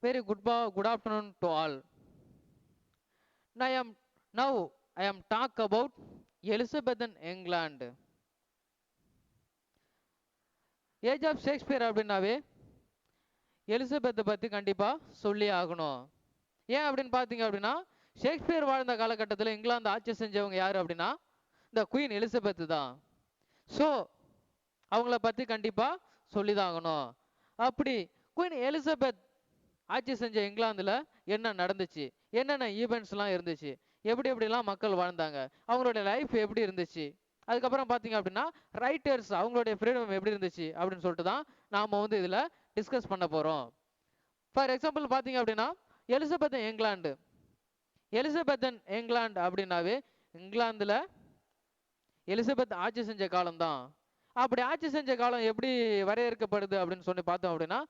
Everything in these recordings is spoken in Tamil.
Very good afternoon to all. Now I am talk about Elizabethan England. Age of Shakespeare அப்படின்னாவே எலிசபெத்தை பற்றி கண்டிப்பாக சொல்லி ஆகணும். ஏன் அப்படின்னு பார்த்தீங்க அப்படின்னா, ஷேக்ஸ்பியர் வாழ்ந்த காலகட்டத்தில் இங்கிலாந்து ஆட்சி செஞ்சவங்க யார் அப்படின்னா இந்த குயின் எலிசபெத்து தான். ஸோ அவங்கள பற்றி கண்டிப்பாக சொல்லி தான் ஆகணும். அப்படி குயின் எலிசபெத் ஆட்சி செஞ்ச இங்கிலாந்தில் என்ன நடந்துச்சு, என்னென்ன ஈவெண்ட்ஸ்லாம் இருந்துச்சு, எப்படி எப்படிலாம் மக்கள் வாழ்ந்தாங்க, அவங்களுடைய லைஃப் எப்படி இருந்துச்சு, அதுக்கப்புறம் பார்த்தீங்க அப்படின்னா ரைட்டர்ஸ் அவங்களுடைய ஃப்ரீடம் எப்படி இருந்துச்சு அப்படின்னு சொல்லிட்டு தான் நாம் வந்து இதில் டிஸ்கஸ் பண்ண போகிறோம். ஃபார் எக்ஸாம்பிள் பார்த்தீங்க அப்படின்னா எலிசபெத்தன் இங்கிலாந்து அப்படின்னாவே இங்கிலாந்தில் எலிசபெத் ஆட்சி செஞ்ச காலம்தான். அப்படி ஆட்சி செஞ்ச காலம் எப்படி வரையறுக்கப்படுது அப்படின்னு சொல்லி பார்த்தோம் அப்படின்னா,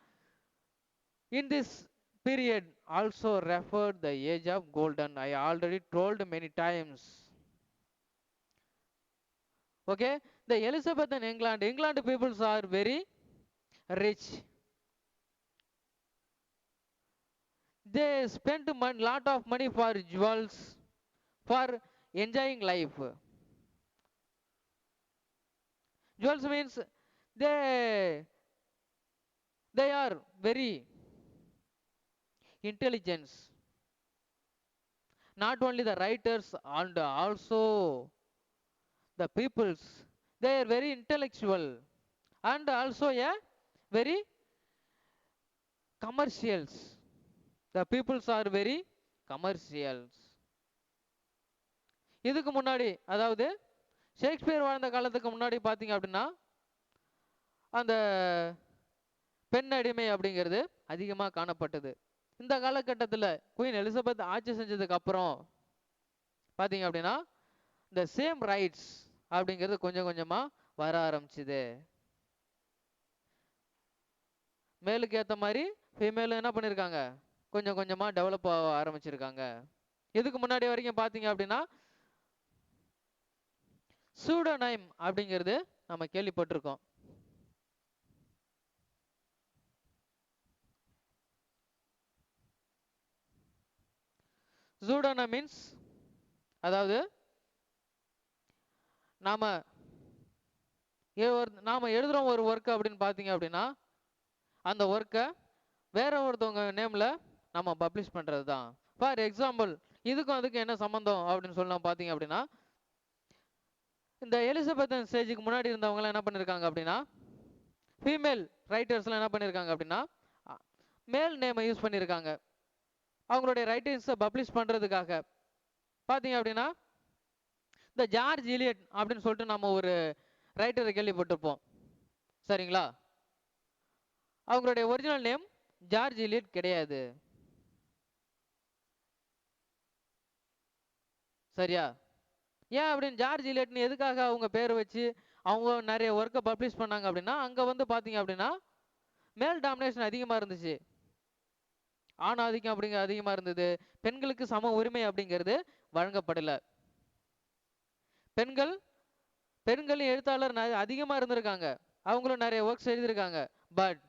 in this period also referred the age of golden. I already told many times. Okay, the Elizabethan England peoples are very rich. They spent lot of money for jewels, for enjoying life. Jewels means they are very intelligent. Not only the writers and also the peoples, they are very intellectual and also a very commercials. The peoples are very commercials. இதுக்கு முன்னாடி அதாவது ஷேக்ஸ்பியர் வாழ்ந்த காலத்துக்கு முன்னாடி பார்த்தீங்க அப்படின்னா அந்த பெண் அடிமை அப்படிங்கிறது அதிகமாக காணப்பட்டது. இந்த காலகட்டத்தில் குயின் எலிசபெத் ஆட்சி செஞ்சதுக்கு அப்புறம் பார்த்தீங்க அப்படின்னா இந்த சேம் ரைட்ஸ் அப்படிங்கிறது கொஞ்சம் கொஞ்சமாக வர ஆரம்பிச்சுது. மேலுக்கு ஏற்ற மாதிரி ஃபீமேலும் என்ன பண்ணியிருக்காங்க, கொஞ்சம் கொஞ்சமாக டெவலப் ஆக ஆரம்பிச்சிருக்காங்க. இதுக்கு முன்னாடி வரைக்கும் பார்த்தீங்க அப்படின்னா சூடோனைம் அப்படிங்கிறது நம்ம கேள்விப்பட்டிருக்கோம். சூடோனைம் மீன்ஸ் அதாவது நாம எழுதுறோம் ஒரு ஒர்க் அப்படின்னு பார்த்தீங்க அப்படின்னா அந்த ஒர்க்கை வேற ஒருத்தவங்க நேம்ல நம்ம பப்ளிஷ் பண்றது தான். ஃபார் எக்ஸாம்பிள் இதுக்கும் அதுக்கு என்ன சம்பந்தம் அப்படின்னு சொல்லலாம் பார்த்தீங்க அப்படின்னா, இந்த எலிசபெத்தன் ஸ்டேஜுக்கு முன்னாடி இருந்தவங்களாம் என்ன பண்ணியிருக்காங்க அப்படின்னா ஃபீமேல் ரைட்டர்ஸ்லாம் என்ன பண்ணியிருக்காங்க அப்படின்னா மேல் நேமை யூஸ் பண்ணியிருக்காங்க அவங்களுடைய ரைட்டிங்ஸை பப்ளிஷ் பண்ணுறதுக்காக. பார்த்தீங்க அப்படின்னா இந்த ஜார்ஜ் இலியட் அப்படின்னு சொல்லிட்டு நம்ம ஒரு ரைட்டரை கேள்விப்பட்டிருப்போம், சரிங்களா? அவங்களுடைய ஒரிஜினல் நேம் ஜார்ஜ் இலியட் கிடையாது, சரியா? ஏன் அப்படின்னு ஜார்ஜ் இலியட்னு எதுக்காக அவங்க பேர் வச்சு அவங்க நிறைய ஒர்க்கை பப்ளிஷ் பண்ணாங்க அப்படின்னா, அங்கே வந்து பார்த்தீங்க அப்படின்னா மேல் டாமினேஷன் அதிகமாக இருந்துச்சு, ஆண் ஆதிக்கம் அப்படிங்கிற அதிகமாக இருந்தது, பெண்களுக்கு சம உரிமை அப்படிங்கிறது வழங்கப்படலை. பெண்களும் எழுத்தாளர் அதிகமாக இருந்திருக்காங்க, அவங்களும் நிறைய ஒர்க்ஸ் எழுதியிருக்காங்க, but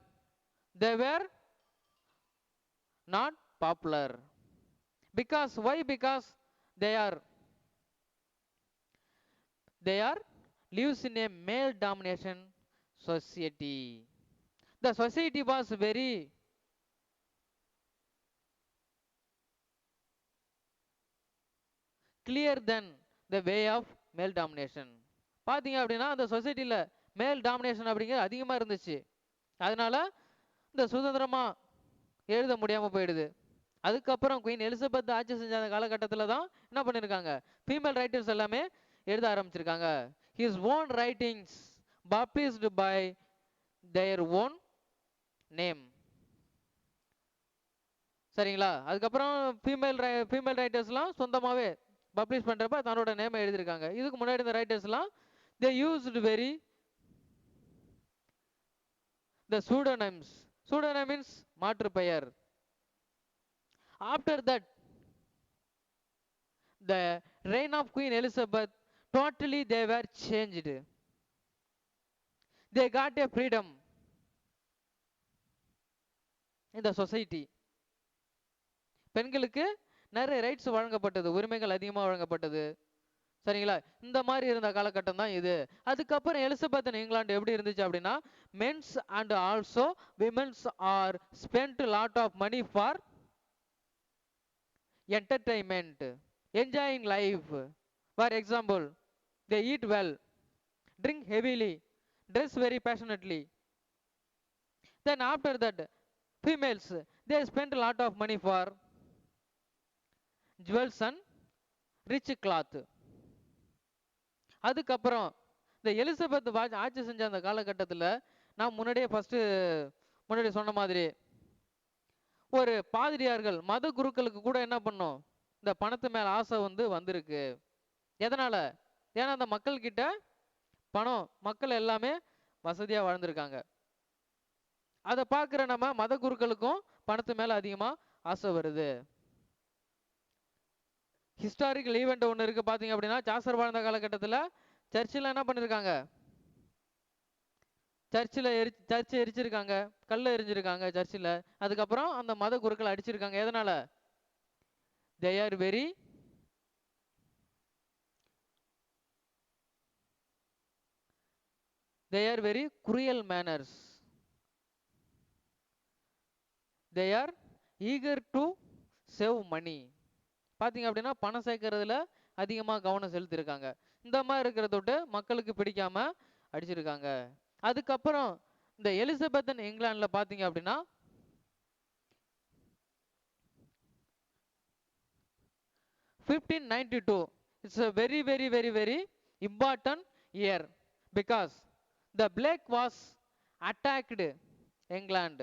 they were not popular. Why? Because they are lives in a male domination society. The society was very clear than the way of male domination. பார்த்தீங்க அப்படின்னா அந்த சொசைட்டியில் மேல் டாமினேஷன் அப்படிங்கிறது அதிகமாக இருந்துச்சு, அதனால இந்த சுதந்திரமாக எழுத முடியாமல் போயிடுது. அதுக்கப்புறம் குயின் எலிசபெத் ஆட்சி செஞ்ச அந்த காலகட்டத்தில் தான் என்ன பண்ணியிருக்காங்க, ஃபீமேல் ரைட்டர்ஸ் எல்லாமே எழுத ஆரம்பிச்சிருக்காங்க. His own writings published by their own name, சரிங்களா? அதுக்கப்புறம் ஃபீமேல் ரைட்டர்ஸ்லாம் சொந்தமாகவே பப்ளிஷ் பண்ணுறப்ப தன்னோட நேமை எழுதியிருக்காங்க. இதுக்கு முன்னாடி இந்த ரைட்டர்ஸ்லாம் they used the pseudonyms. Pseudonym means மாற்று பெயர். After that, the reign of Queen Elizabeth, totally they were changed. They got a freedom in the society. பெண்களுக்கு நிறைய ரைட்ஸ் வழங்கப்பட்டது, உரிமைகள் அதிகமாக வழங்கப்பட்டது. சரிங்களா? இந்த மாதிரி இருந்த காலகட்டம் தான் இது. அதுக்கப்புறம் எலிசபெத்தன் இங்கிலாந்து எப்படி இருந்துச்சு அப்படின்னா, mens and also womens are spend lot of money for entertainment, enjoying life. For example, they eat well, drink heavily, dress very passionately. Then after that, females, they spend a lot of money for jewels and rich cloth. அதுக்கப்புறம் இந்த எலிசபெத் ஆட்சி செஞ்ச அந்த காலகட்டத்தில், நான் முன்னாடி சொன்ன மாதிரி ஒரு பாதிரியார்கள் மத குருக்களுக்கு கூட என்ன பண்ணோம், இந்த பணத்து மேல ஆசை வந்திருக்கு. எதனால? ஏன்னா அந்த மக்கள் கிட்ட பணம், மக்கள் எல்லாமே வசதியா வாழ்ந்திருக்காங்க. அதை பார்க்குற நம்ம மத குருக்களுக்கும் பணத்து மேல அதிகமா ஆசை வருது. ஹிஸ்டாரிக்கல் ஈவெண்ட் ஒன்று இருக்கு பாத்தீங்க அப்படின்னா, சாசர் வாழ்ந்த காலகட்டத்தில் சர்ச்சில் என்ன பண்ணிருக்காங்க, சர்ச்சை எரிச்சிருக்காங்க, கல்ல எரிஞ்சிருக்காங்க சர்ச்சில். அதுக்கப்புறம் அந்த மத குருக்களை அடிச்சிருக்காங்க. எதனால? they are very cruel manners, they are eager to save money. பாத்தீங்க அப்படின்னா பணம் சேர்க்கறதுல அதிகமா கவனம் செலுத்திருக்காங்க. இந்த மாதிரி இருக்கிறத விட்டு மக்களுக்கு பிடிக்காம அடிச்சிருக்காங்க. அதுக்கப்புறம் இந்த எலிசபெத்தன் இங்கிலாந்துல பாத்தீங்க அப்படின்னா 1592, it's a very very very very important year because the Blake was attacked England.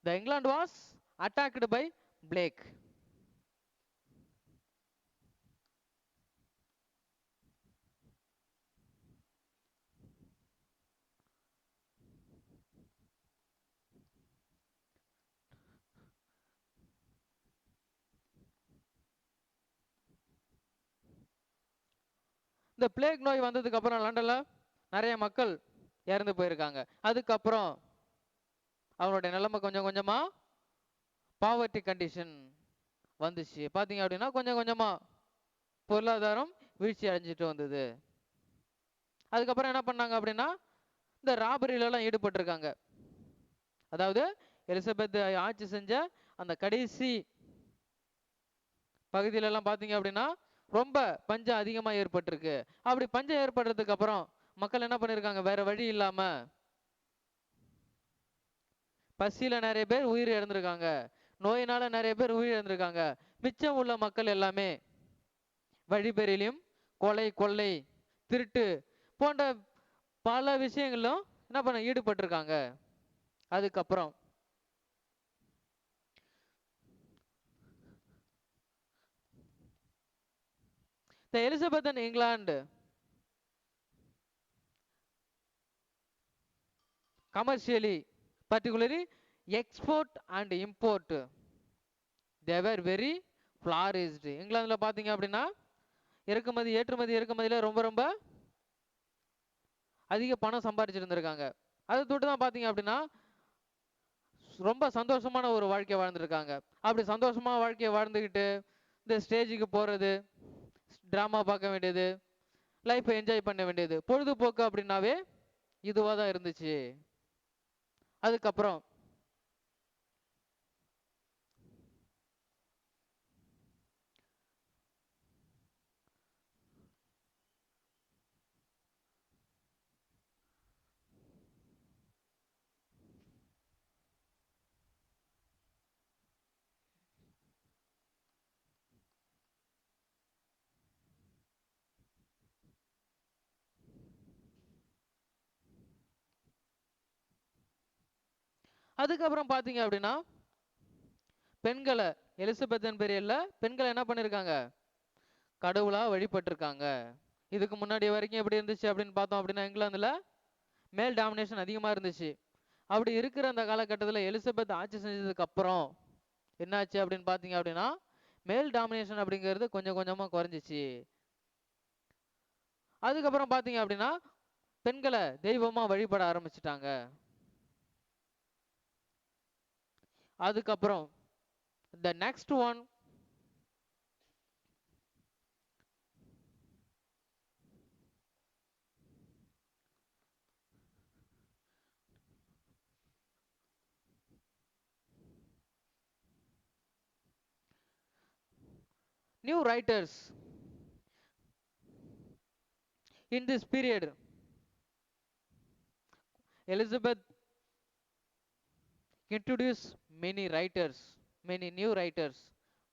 The England was attacked by Blake. இந்த பிளேக் நோய் வந்ததுக்கு அப்புறம் லண்டன்ல நிறைய மக்கள் இறந்து போயிருக்காங்க. அதுக்கப்புறம் அவனுடைய நிலைமை கொஞ்சம் கொஞ்சமா பாவர்ட்டி கண்டிஷன் வந்துச்சு. பாத்தீங்க அப்படின்னா கொஞ்சம் கொஞ்சமா பொருளாதாரம் வீழ்ச்சி அடைஞ்சிட்டு வந்தது. அதுக்கப்புறம் என்ன பண்ணாங்க அப்படின்னா, இந்த ராபரியில எல்லாம் ஈடுபட்டிருக்காங்க. அதாவது எலிசபெத் ஆட்சி செஞ்ச அந்த கடைசி பகுதியில எல்லாம் பாத்தீங்க அப்படின்னா ரொம்ப பஞ்சம் அதிகமா ஏற்பட்டிருக்கு. அப்படி பஞ்சம் ஏற்படுறதுக்கு அப்புறம் மக்கள் என்ன பண்ணிருக்காங்க, வேற வழி இல்லாம பசியில நிறைய பேர் உயிர் இழந்திருக்காங்க, நோயினால நிறைய பேர் உயிர் இழந்திருக்காங்க. மிச்சம் உள்ள மக்கள் எல்லாமே வழிபறியிலும் கொலை, கொள்ளை, திருட்டு போன்ற பல விஷயங்களும் என்ன பண்ண ஈடுபட்டிருக்காங்க. அதுக்கப்புறம் the Elizabethan England commercially, particularly export and import, they were very flourished. இங்கிலாந்துல பாத்தீங்க அப்படின்னா இறக்குமதி இறக்குமதியில ரொம்ப ரொம்ப அதிக பணம் சம்பாதிச்சிட்டு இருந்திருக்காங்க. அதை தொட்டு தான் பாத்தீங்க அப்படின்னா ரொம்ப சந்தோஷமான ஒரு வாழ்க்கை வாழ்ந்துருக்காங்க. அப்படி சந்தோஷமா வாழ்க்கையை வாழ்ந்துக்கிட்டு இந்த ஸ்டேஜுக்கு போறது, டிராமா பார்க்க வேண்டியது, லைஃப்பை என்ஜாய் பண்ண வேண்டியது, பொழுதுபோக்கு அப்படின்னாவே இதுவாக தான் இருந்துச்சு. அதுக்கப்புறம் அதுக்கப்புறம் பாத்தீங்க அப்படின்னா பெண்களை எலிசபெத்தன் பீரியட்ல பெண்களை என்ன பண்ணிருக்காங்க, கடவுளா வழிபட்டிருக்காங்க. இதுக்கு முன்னாடி வரைக்கும் எப்படி இருந்துச்சு அப்படின்னு பார்த்தோம் அப்படின்னா இங்கிலாந்துல மேல் டாமினேஷன் அதிகமா இருந்துச்சு. அப்படி இருக்கிற அந்த காலகட்டத்தில் எலிசபெத் ஆட்சி செஞ்சதுக்கு அப்புறம் என்னாச்சு அப்படின்னு பாத்தீங்க அப்படின்னா மேல் டாமினேஷன் அப்படிங்கிறது கொஞ்சம் கொஞ்சமா குறைஞ்சிச்சு. அதுக்கப்புறம் பாத்தீங்க அப்படின்னா பெண்களை தெய்வமா வழிபட ஆரம்பிச்சுட்டாங்க. அதுக்கப்புறம் the next one, new writers in this period. Elizabeth introduced many writers, many new writers.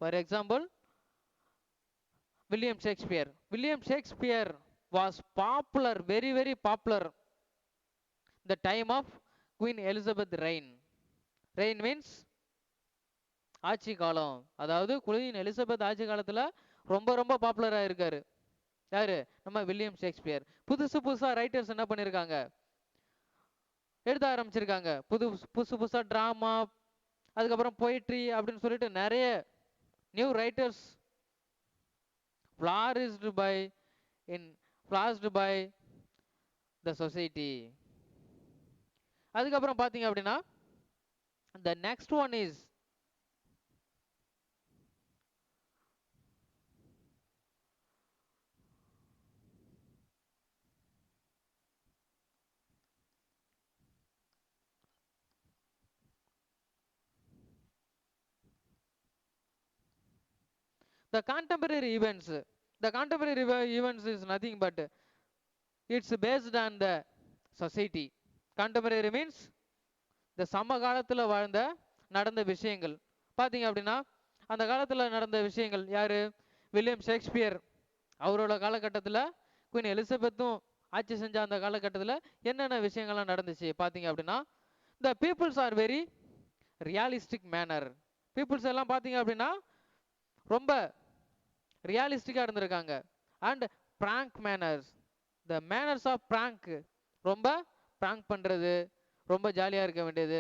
For example, William Shakespeare. William Shakespeare was popular, very, very popular, the time of Queen Elizabeth reign. Reign means ஆட்சி காலம். அதாவது குயின் எலிசபெத் ஆட்சி காலத்துல ரொம்ப ரொம்ப பாப்புலரா இருக்காரு. யாரு? நம்ம வில்லியம் ஷேக்ஸ்பியர். புதுசு புதுசா ரைட்டர்ஸ் என்ன பண்ணிருக்காங்க, எழுத ஆரம்பிச்சிருக்காங்க. புதுசு புதுசா டிராமா, அதுக்கப்புறம் பொயிட்ரி அப்படின்னு சொல்லிட்டு நிறைய new writers flourished by in flourished by the society. அதுக்கப்புறம் பாத்தீங்க அப்படின்னா the next one is the contemporary events. The contemporary events is nothing but it's based on the society. Contemporary means இந்த சமகாலத்துல வாழ்ந்த நடந்த விஷயங்கள். பாத்தீங்க அப்படின்னா அந்த காலத்துல நடந்த விஷயங்கள் யாரு? William Shakespeare. அவரோட காலகட்டத்துல குயின் எலிசபெத்தும் ஆட்சி செஞ்ச அந்த காலகட்டத்துல என்னென்ன விஷயங்கள்லாம் நடந்துச்சு பாத்தீங்க அப்படின்னா, the peoples are very realistic manner. Peoples எல்லாம் பாத்தீங்க அப்படின்னா ரொம்ப ரியலிஸ்டிக்கா இருந்திருக்காங்க. And frank manners, the manners of frank, ரொம்ப பிராங்க் பண்றது, ரொம்ப ஜாலியா இருக்க வேண்டியது,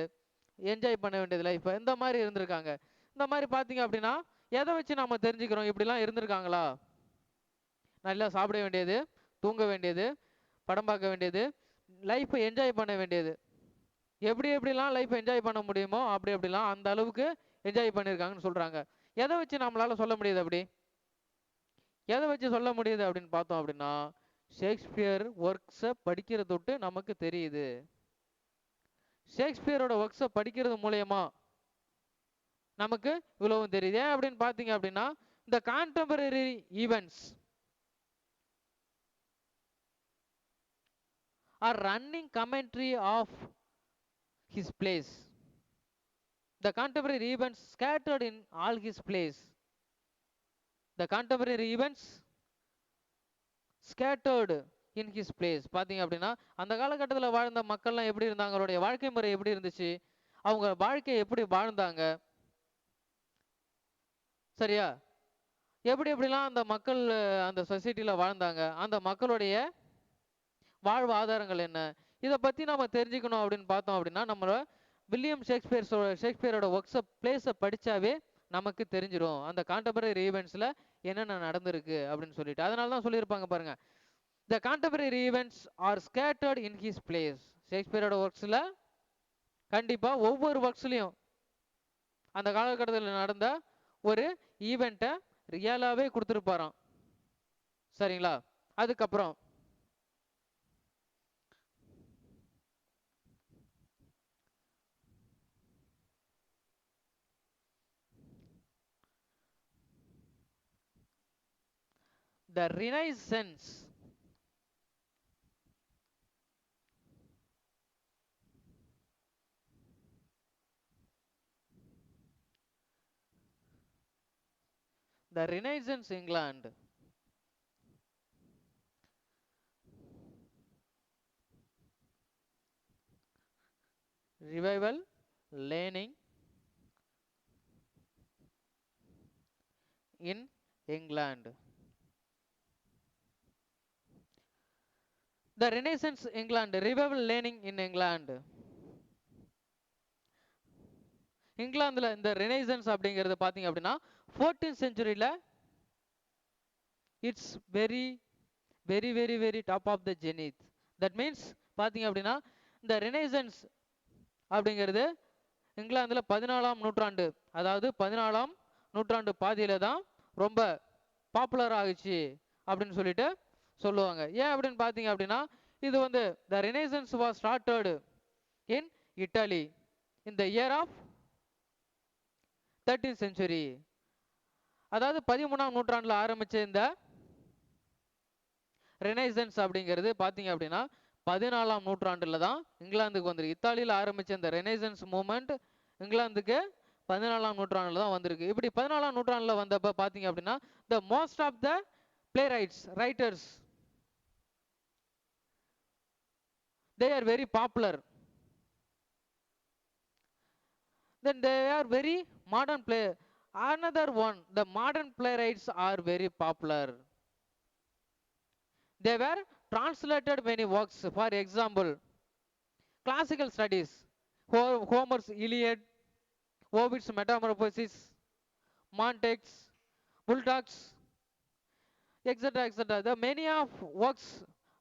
என்ஜாய் பண்ண வேண்டியது லைஃப், இந்த மாதிரி இருந்திருக்காங்க. இந்த மாதிரி பாத்தீங்க அப்படின்னா எதை வச்சு நாம தெரிஞ்சுக்கிறோம் இப்படிலாம் இருந்திருக்காங்களா? நல்லா சாப்பிட வேண்டியது, தூங்க வேண்டியது, படம் பார்க்க வேண்டியது, லைஃப்பை என்ஜாய் பண்ண வேண்டியது, எப்படி எப்படிலாம் லைஃப் என்ஜாய் பண்ண முடியுமோ அப்படி அப்படிலாம் அந்த அளவுக்கு என்ஜாய் பண்ணியிருக்காங்கன்னு சொல்றாங்க. எதை வச்சு நம்மளால சொல்ல முடியுது அப்படி? எதை வச்சு சொல்ல முடியுது அப்படின்னு பார்த்தோம் அப்படின்னா, ஷேக்ஸ்பியர் ஒர்க்ஸை படிக்கிறது தொட்டு நமக்கு தெரியுது. ஷேக்ஸ்பியரோட ஒர்க்ஸை படிக்கிறது மூலயமா நமக்கு இவ்வளவும் தெரியுது. ஏன் அப்படின்னு பார்த்தீங்க அப்படின்னா, இந்த contemporary events are running commentary of his place. The contemporary events scattered in all his place. The contemporary events scattered in his place. பாத்தீங்க அப்படின்னா அந்த காலகட்டத்தில் வாழ்ந்த மக்கள்லாம் எப்படி இருந்தாங்க, அவருடைய வாழ்க்கை முறை எப்படி இருந்துச்சு, அவங்க வாழ்க்கையை எப்படி வாழ்ந்தாங்க, சரியா, எப்படி எப்படிலாம் அந்த மக்கள் அந்த சொசைட்டியில் வாழ்ந்தாங்க, அந்த மக்களுடைய வாழ்வு ஆதாரங்கள் என்ன, இதை பற்றி நம்ம தெரிஞ்சுக்கணும் அப்படின்னு பார்த்தோம் அப்படின்னா நம்ம வில்லியம் ஷேக்ஸ்பியரோட ஒர்க்ஸை பிளேஸை படித்தாவே நமக்கு தெரிஞ்சிடும் அந்த கான்டெம்பரரி ஈவெண்ட்ஸில் என்னென்ன நடந்திருக்கு அப்படின்னு சொல்லிட்டு. அதனால தான் சொல்லியிருப்பாங்க பாருங்க, the contemporary events are scattered in his place. ஷேக்ஸ்பியரோட ஒர்க்ஸில் கண்டிப்பாக ஒவ்வொரு ஒர்க்ஸ்லையும் அந்த காலகட்டத்தில் நடந்த ஒரு ஈவெண்ட்டை ரியலாகவே கொடுத்துருப்பாராம். சரிங்களா? அதுக்கப்புறம் the Renaissance. The Renaissance England. Revival, learning in England. The Renaissance England, revival learning in England. இங்கிலாந்துல இந்த ரெனைசன்ஸ் அப்படிங்கிறது பாத்தீங்க அப்படின்னா 14th செஞ்சுரியில it's very very very very top of the zenith. That means பாத்தீங்க அப்படின்னா இந்த ரெனைசன்ஸ் அப்படிங்கிறது இங்கிலாந்துல 14ஆம் நூற்றாண்டு, அதாவது 14ஆம் நூற்றாண்டு பாதியில தான் ரொம்ப பாப்புலர் ஆகுச்சு அப்படின்னு சொல்லிட்டு சொல்லுவாங்க. ஏன் அப்படின்னு பார்த்தீங்க அப்படின்னா, இது வந்து the renaissance was started in Italy in the year of 13th century. அதாவது 13ஆம் நூற்றாண்டுல ஆரம்பிச்ச இந்த ரெனைசன்ஸ் அப்படிங்கிறது பார்த்தீங்க அப்படின்னா 14ஆம் நூற்றாண்டுல தான் இங்கிலாந்துக்கு வந்திருக்கு. இத்தாலியில் ஆரம்பிச்ச இந்த ரெனைசன்ஸ் மூமெண்ட் இங்கிலாந்துக்கு 14ஆம் நூற்றாண்டுல தான் வந்திருக்கு. இப்படி 14ஆம் நூற்றாண்டுல வந்தப்ப பார்த்தீங்க அப்படின்னா the most of the play writers they are very popular, then they are very modern play. Another one, the modern playwrights are very popular. They were translated many works. For example, classical studies, Homer's Iliad, Ovid's Metamorphoses, Montague's Bulldogs, etc., etc. The many of works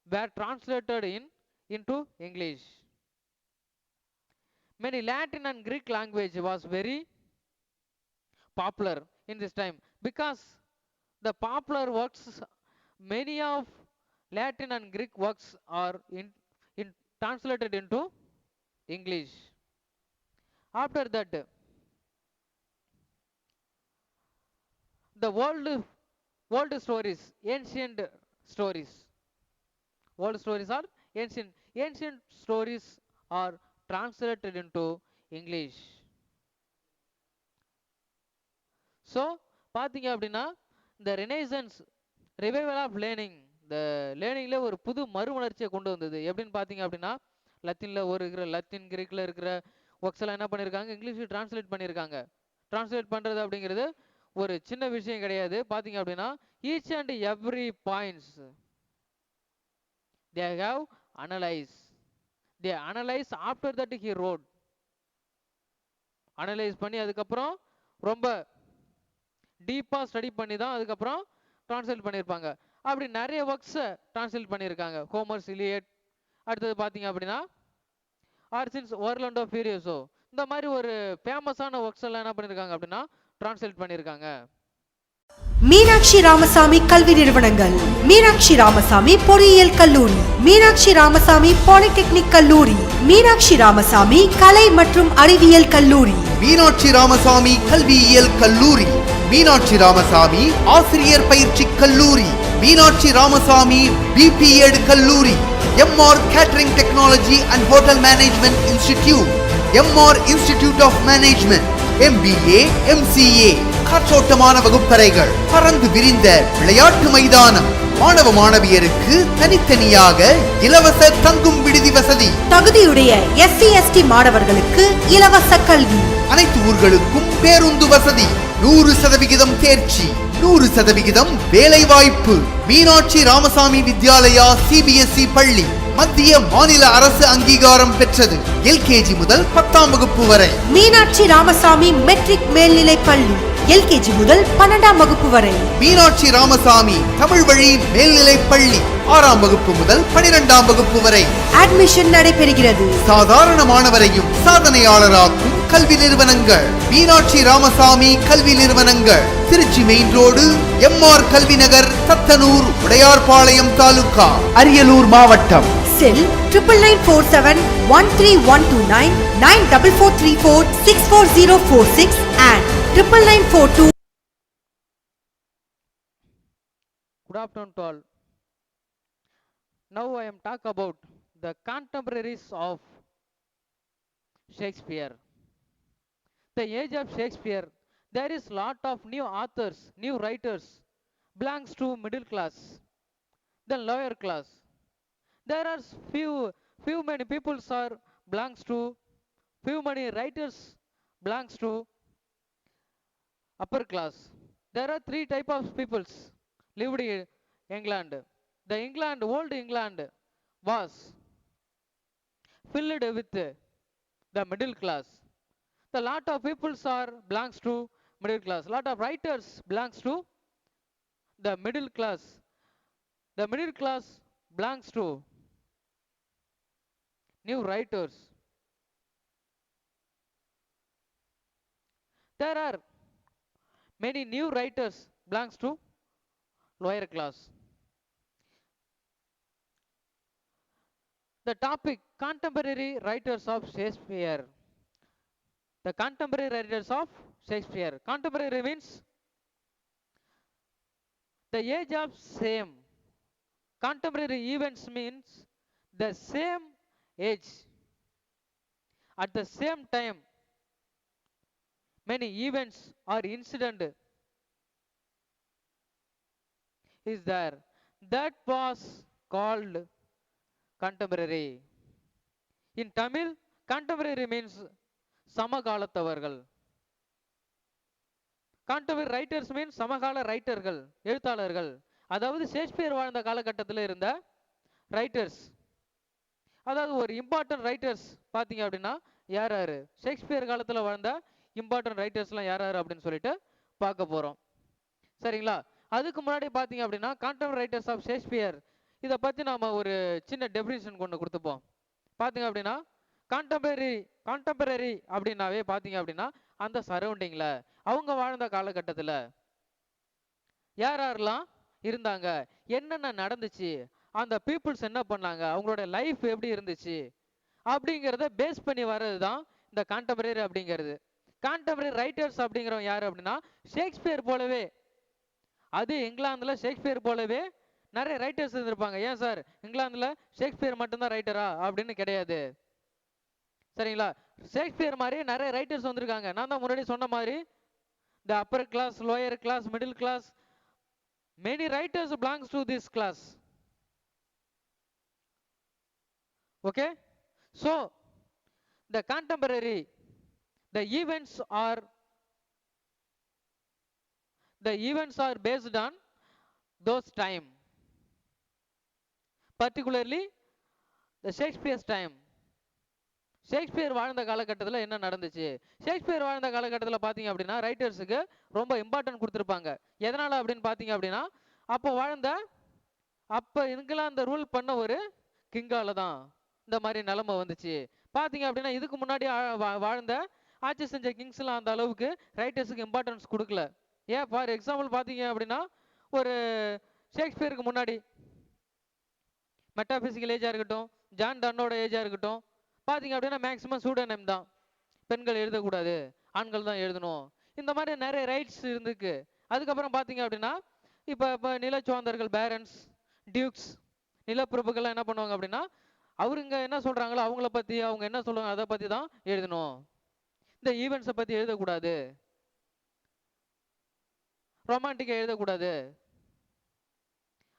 were translated into English. Many Latin and Greek language was very popular in this time because the popular works, many of Latin and Greek works are in translated into English. After that, the world stories, stories, world stories are ancient stories are translated into English. So பார்த்தீங்க அப்படின்னா இந்த ரெனைசன்ஸ் ரிவைவல் ஆஃப் லேர்னிங், இந்த லேர்னிங்ல ஒரு புது மறுமலர்ச்சியை கொண்டு வந்தது. எப்படின்னு பார்த்தீங்க அப்படின்னா லத்தீனில் இருக்கிற லத்தீன் கிரீக்கில் இருக்கிற ஒர்க்ஸ் எல்லாம் என்ன பண்ணியிருக்காங்க, இங்கிலீஷுக்கு டிரான்ஸ்லேட் பண்ணியிருக்காங்க. டிரான்ஸ்லேட் பண்ணுறது அப்படிங்கிறது ஒரு சின்ன விஷயம் கிடையாது. பார்த்தீங்க அப்படின்னா each and every points they have analyse, they analyse after that he wrote. Analyse பண்ணி அதுக்கப்புறம் ரொம்ப டீப்பாக ஸ்டடி பண்ணி தான் அதுக்கப்புறம் டிரான்ஸ்லேட் பண்ணியிருப்பாங்க. அப்படி நிறைய ஒர்க்ஸை டிரான்ஸ்லேட் பண்ணியிருக்காங்க. ஹோமர்ஸ் இலியட், அடுத்தது பார்த்தீங்க அப்படின்னா ஆர்சின்ஸ் ஒர்லாண்டோ ஃபியூரியோசோ, இந்த மாதிரி ஒரு ஃபேமஸான ஒர்க்ஸ் எல்லாம் என்ன பண்ணியிருக்காங்க அப்படின்னா டிரான்ஸ்லேட் பண்ணியிருக்காங்க. மீனாட்சி ராமசாமி கல்வி நிறுவனங்கள்: மீனாட்சி ராமசாமி பொறியியல் கல்லூரி, மீனாட்சி ராமசாமி பாலிடெக்னிக் கல்லூரி, மீனாட்சி ராமசாமி கலை மற்றும் அறிவியல் கல்லூரி, மீனாட்சி ராமசாமி கல்வியியல் கல்லூரி, மீனாட்சி ராமசாமி ஆசிரியர் பயிற்சி கல்லூரி, மீனாட்சி ராமசாமி பிபிஎட் கல்லூரி, MR catering technology and hotel management institute, MR institute of management, MBA, MCA, காற்றோட்டமான வகுப்பறைகள், பறந்து விரிந்த விளையாட்டு மைதானம், மாணவ மாணவியருக்கு தனித்தனியாக இலவச தங்கும் விடுதி வசதி, தகுதியுடைய SC ST மாணவர்களுக்கு இலவச கல்வி, அனைத்து ஊர்களுக்கும் பேருந்து வசதி, 100% தேர்ச்சி, 100% வேலை வாய்ப்பு. மீனாட்சி ராமசாமி வித்யாலயா CBSE பள்ளி மத்திய மாநில அரசு அங்கீகாரம் பெற்றது. LKG முதல் 10ஆம் வகுப்பு வரை. மீனாட்சி ராமசாமி மெட்ரிக் மேல்நிலை பள்ளி LKG முதல் 12ஆம் வகுப்பு வரை. மீனாட்சி ராமசாமி தமிழ் வழி மேல்நிலை பள்ளி 6ஆம் வகுப்பு முதல் 12ஆம் வகுப்பு வரை அட்மிஷன் நடைபெறுகிறது. சாதாரண மாணவரையும் சாதனையாளராக்கும் கல்வி நிறுவனங்கள் மீனாட்சி ராமசாமி கல்வி நிறுவனங்கள். திருச்சி மெயின் ரோடு, MR கல்வி நகர், தத்தனூர், உடையார்பாளையம் தாலுகா, அரியலூர் மாவட்டம். செல் 9947131299 94434 and 9942. Good afternoon to all. Now I am talk about the contemporaries of Shakespeare. The age of Shakespeare, there is lot of new authors, new writers, belongs to middle class, then lower class. There are few many people are belongs to, few many writers belongs to upper class. There are three type of peoples lived in England. The England, old England was filled with the middle class. The lot of peoples are belongs to middle class. Lot of writers belongs to the middle class. The middle class belongs to new writers. there are many new writers belongs to lower class. The topic contemporary writers of Shakespeare. The contemporary writers of Shakespeare. Contemporary means the age of same. Contemporary events means the same age. At the same time, many events or incident is there. That was called contemporary. In Tamil, contemporary means சமகாலத்தவர்கள். கான்டெம்பரரி ரைட்டர்ஸ் மீன்ஸ் சமகால ரைட்டர்கள், எழுத்தாளர்கள். அதாவது ஷேக்ஸ்பியர் வாழ்ந்த காலகட்டத்தில் இருந்த ரைட்டர்ஸ். அதாவது ஒரு இம்பார்ட்டன்ட் ரைட்டர்ஸ் பார்த்தீங்க அப்படின்னா யார் யாரு, ஷேக்ஸ்பியர் காலத்தில் வாழ்ந்த இம்பார்ட்டன்ட் ரைட்டர்ஸ்லாம் யார் யார் அப்படின்னு சொல்லிட்டு பார்க்க போகிறோம். சரிங்களா? அதுக்கு முன்னாடி பார்த்தீங்க அப்படின்னா கான்டெம்பரரி ரைட்டர்ஸ் ஆஃப் ஷேக்ஸ்பியர் இதை பற்றி நாம் ஒரு சின்ன டெஃபினிஷன் கொண்டு கொடுத்துப்போம். பார்த்தீங்க அப்படின்னா கான்டெம்பரரி அப்படின்னாவே பார்த்தீங்க அப்படின்னா அந்த சரௌண்டிங்கில் அவங்க வாழ்ந்த காலகட்டத்தில் யார் யாரெல்லாம் இருந்தாங்க, என்னென்ன நடந்துச்சு, அந்த பீப்புள்ஸ் என்ன பண்ணாங்க, அவங்களோட லைஃப் எப்படி இருந்துச்சு அப்படிங்கிறத பேஸ் பண்ணி வர்றது தான் இந்த கான்டெம்பரரி அப்படிங்கிறது. கான்டெம்பரரி ரைட்டர்ஸ் அப்படிங்கிறவங்க யார் அப்படின்னா ஷேக்ஸ்பியர் போலவே, அது இங்கிலாந்தில் ஷேக்ஸ்பியர் போலவே நிறைய ரைட்டர்ஸ் இருந்திருப்பாங்க. ஏன் சார் இங்கிலாந்தில் ஷேக்ஸ்பியர் மட்டும்தான் ரைட்டரா அப்படின்னு கிடையாது. சரிங்களா? ஷேக்ஸ்பியர் மாதிரி நிறைய ரைட்டர்ஸ் வந்திருக்காங்க. நான் தான் முன்னாடி சொன்ன மாதிரி the upper class, lower class, middle class, many writers belongs to this class. Okay, so the contemporary, the events are based on those time, particularly the Shakespeare's time. Shakespeare வாழ்ந்த காலகட்டத்தில் என்ன நடந்துச்சு, ஷேக்ஸ்பியர் வாழ்ந்த காலகட்டத்தில் பார்த்தீங்க அப்படின்னா ரைட்டர்ஸுக்கு ரொம்ப இம்பார்ட்டன்ட் கொடுத்துருப்பாங்க. எதனால் அப்படின்னு பார்த்தீங்க அப்படின்னா அப்போ இங்கிலாந்து ரூல் பண்ண ஒரு கிங்கால தான் இந்த மாதிரி நிலைமை வந்துச்சு. பார்த்தீங்க அப்படின்னா இதுக்கு முன்னாடி வாழ்ந்த ஆட்சி செஞ்ச கிங்ஸ்லாம் அந்த அளவுக்கு ரைட்டர்ஸுக்கு இம்பார்ட்டன்ஸ் கொடுக்கல. ஏன் ஃபார் எக்ஸாம்பிள் பார்த்தீங்க அப்படின்னா ஒரு ஷேக்ஸ்பியருக்கு முன்னாடி மெட்டாபிசிக்கல் ஏஜாக இருக்கட்டும், ஜான் டன்னோட ஏஜாக இருக்கட்டும், பார்த்தீங்க அப்படின்னா மேக்ஸிமம் சூடோநேம் தான், பெண்கள் எழுதக்கூடாது, ஆண்கள் தான் எழுதணும், இந்த மாதிரி நிறைய ரைட்ஸ் இருந்துருக்கு. அதுக்கப்புறம் பார்த்தீங்க அப்படின்னா இப்போ நிலச்சுவாந்தர்கள், பேரன்ஸ், டியூக்ஸ், நிலப்பிரபுக்கள்லாம் என்ன பண்ணுவாங்க அப்படின்னா அவருங்க என்ன சொல்கிறாங்களோ அவங்கள பற்றி, அவங்க என்ன சொல்லுவாங்க அதை பற்றி தான் எழுதணும், இந்த ஈவெண்ட்ஸை பற்றி எழுதக்கூடாது, ரொமான்டிக்காக எழுதக்கூடாது,